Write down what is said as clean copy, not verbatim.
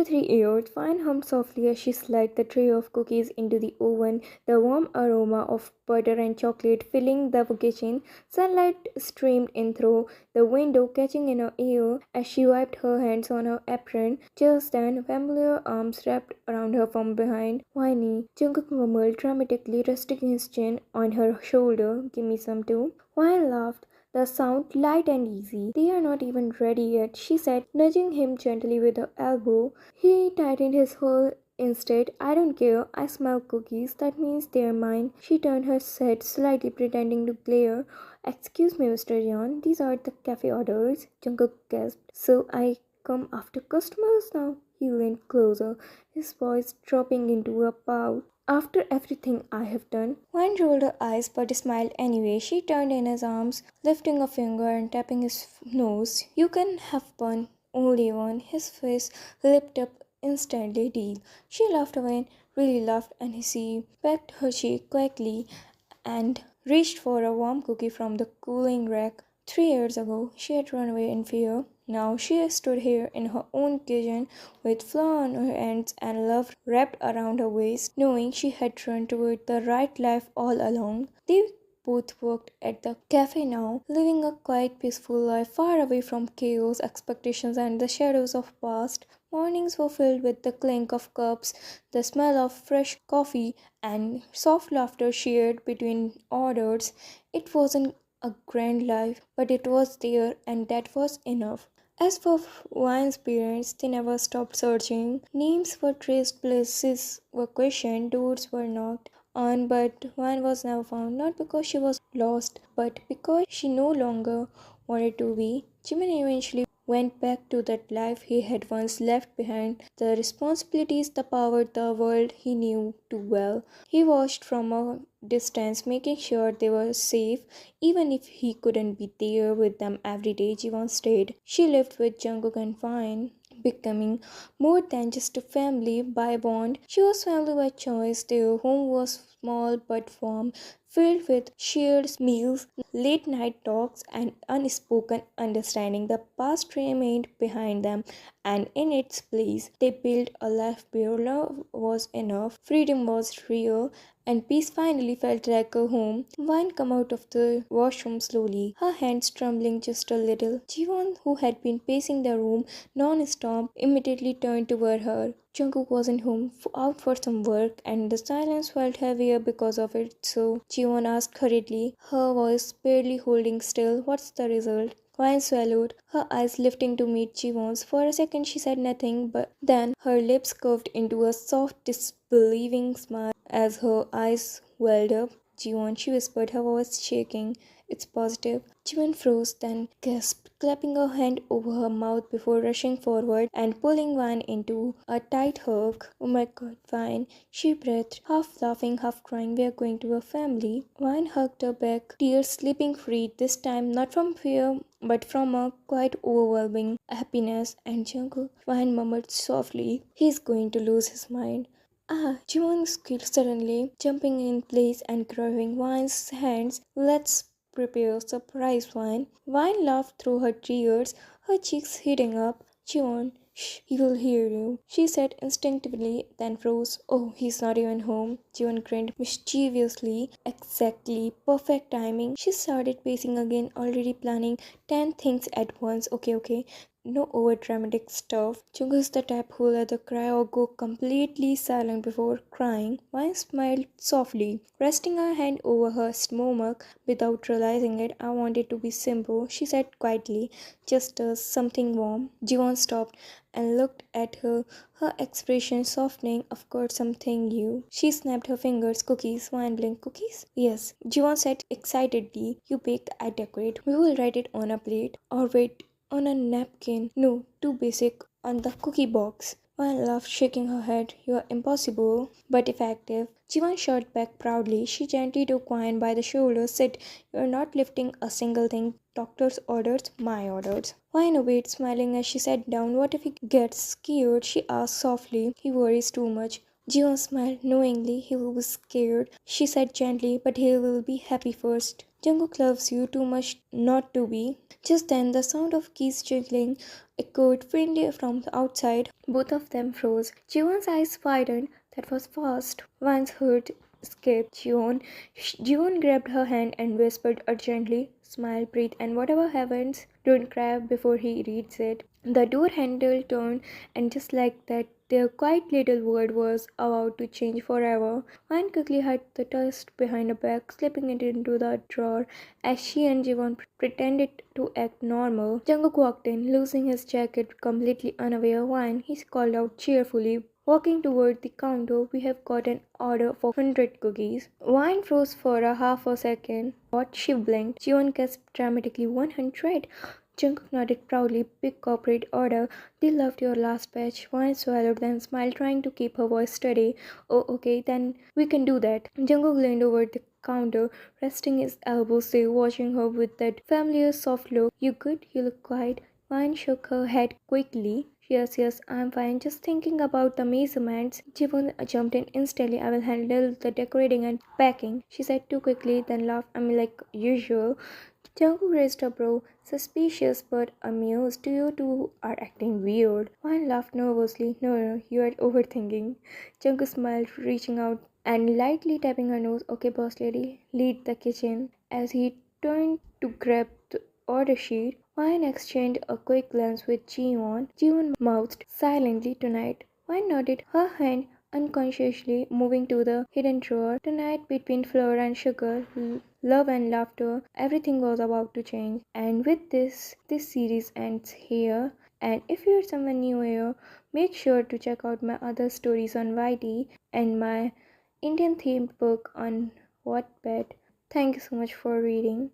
After 3 years, Vine hummed softly as she slid the tray of cookies into the oven, the warm aroma of butter and chocolate filling the kitchen. Sunlight streamed in through the window, catching in her ear as she wiped her hands on her apron. Just then, familiar arms wrapped around her from behind. "Viney," Jungkook murmured dramatically, resting his chin on her shoulder. "Give me some too." Vine laughed, the sound light and easy. "They are not even ready yet," she said, nudging him gently with her elbow. He tightened his hold instead. "I don't care. I smell cookies. That means they're mine." She turned her head slightly, pretending to glare. "Excuse me, Mr. JEON. These are the cafe orders." Jungkook gasped. "So I come after customers now?" He leaned closer, his voice dropping into a pout. "After everything I have done?" Wine rolled her eyes but smiled anyway. She turned in his arms, lifting a finger and tapping his nose. "You can have one, only one." His face lit up instantly. "Deal." She laughed again, really laughed, and he pecked her cheek quickly and reached for a warm cookie from the cooling rack. 3 years ago, she had run away in fear. Now she stood here in her own kitchen with flour on her hands and love wrapped around her waist, knowing she had run toward the right life all along. They both worked at the cafe now, living a quiet, peaceful life far away from chaos, expectations, and the shadows of past. Mornings were filled with the clink of cups, the smell of fresh coffee, and soft laughter shared between orders. It wasn't a grand life, but it was there, and that was enough. As for Wine's parents, they never stopped searching. Names were traced, places were questioned, doors were knocked on, but Wine was never found. Not because she was lost, but because she no longer wanted to be. Jimin eventually went back to that life he had once left behind, the responsibilities, the power, the world he knew too well. He watched from a distance, making sure they were safe, even if he couldn't be there with them every day. Jiwon stayed. She lived with Jungkook and Vine, becoming more than just a family by bond. She was family by choice. Their home was small but warm, filled with shared meals, late night talks, and unspoken understanding. The past remained behind them, and in its place, they built a life where love was enough, freedom was real, and peace finally felt like a home. Vine came out of the washroom slowly, her hands trembling just a little. Jiwon, who had been pacing the room non-stop, immediately turned toward her. Jungkook wasn't home, out for some work, and the silence felt heavier because of it. "So," Jiwon asked hurriedly, her voice barely holding still, "what's the result?" Vine swallowed, her eyes lifting to meet Jiwon's. For a second she said nothing, but then her lips curved into a soft, disbelieving smile as her eyes welled up. "Jiwon," she whispered, her voice shaking. "It's positive." Jiwon froze, then gasped, clapping her hand over her mouth before rushing forward and pulling Vine into a tight hug. "Oh my god, Vine," she breathed, half laughing, half crying. "We are going to a family." Vine hugged her back, tears slipping free, this time not from fear, but from a quite overwhelming happiness. "And Jungkook," Vine murmured softly, "he's going to lose his mind." "Ah!" Jiwon squealed suddenly, jumping in place and grabbing Vine's hands. "Let's prepare a surprise, Vine." Vine laughed through her tears, her cheeks heating up. "Jiwon, shh, he will hear you," she said instinctively, then froze. "Oh, he's not even home." Jiwon grinned mischievously. Exactly, perfect timing. She started pacing again, already planning 10 things at once. Okay. No over dramatic stuff. Jungkook's the type who'll either cry or go completely silent before crying. Vine smiled softly, resting her hand over her stomach without realizing it. "I want it to be simple," she said quietly. "Just something warm." Jiwon stopped and looked at her, her expression softening. "Of course, something new." She snapped her fingers. "Cookies." Vine blinked. "Cookies?" "Yes," Jiwon said excitedly. "You bake, I decorate. We will write it on a plate. Or wait, on a napkin. No, too basic. On the cookie box." Vine laughed, shaking her head. "You are impossible, but effective." Jiwon shot back proudly. She gently took Vine by the shoulder. "Sit. You are not lifting a single thing. Doctor's orders, my orders." Vine obeyed, smiling as she sat down. "What if he gets scared?" she asked softly. "He worries too much." Jiwon smiled knowingly. He was scared. She said gently, but he will be happy first. Jungkook loves you too much not to be. Just then, the sound of keys jiggling echoed faintly from the outside. Both of them froze. Jiwon's eyes widened. That was fast. Once heard escaped Jiwon. Jiwon grabbed her hand and whispered urgently, "Smile, breathe, and whatever happens, don't cry before he reads it." The door handle turned, and just like that, their quiet little world was about to change forever. Anne quickly hid the dust behind a bag, slipping it into the drawer as she and Jiwon pretended to act normal. Jungkook walked in, losing his jacket, completely unaware. "Wine," he called out cheerfully. Walking toward the counter, "We have got an order for 100 cookies." Wine froze for a half a second. "What?" She blinked. Jiwon gasped dramatically. 100? Jungkook nodded proudly. "Big corporate order. They loved your last batch." Wine swallowed, then smiled, trying to keep her voice steady. "Oh, okay, then we can do that." Jungkook leaned over the counter, resting his elbows there, watching her with that familiar soft look. "You good? You look quiet." Wine shook her head quickly. "Yes, yes, I'm fine. Just thinking about the measurements." Jiwon jumped in instantly. "I will handle the decorating and packing," she said too quickly, then laughed. Like usual." Jungkook raised a brow, suspicious but amused. "You two are acting weird." Wine laughed nervously. "No, no, you are overthinking." Jungkook smiled, reaching out and lightly tapping her nose. "Okay, boss lady, lead the kitchen." As he turned to grab the order sheet, Wine exchanged a quick glance with Jiwon. Jiwon mouthed silently, "Tonight." Wine nodded, her hand unconsciously moving to the hidden drawer. Tonight, between flour and sugar, love and laughter, everything was about to change. And with this series ends here. And if you're someone new here, make sure to check out my other stories on YT and my Indian themed book on Wattpad. Thank you so much for reading.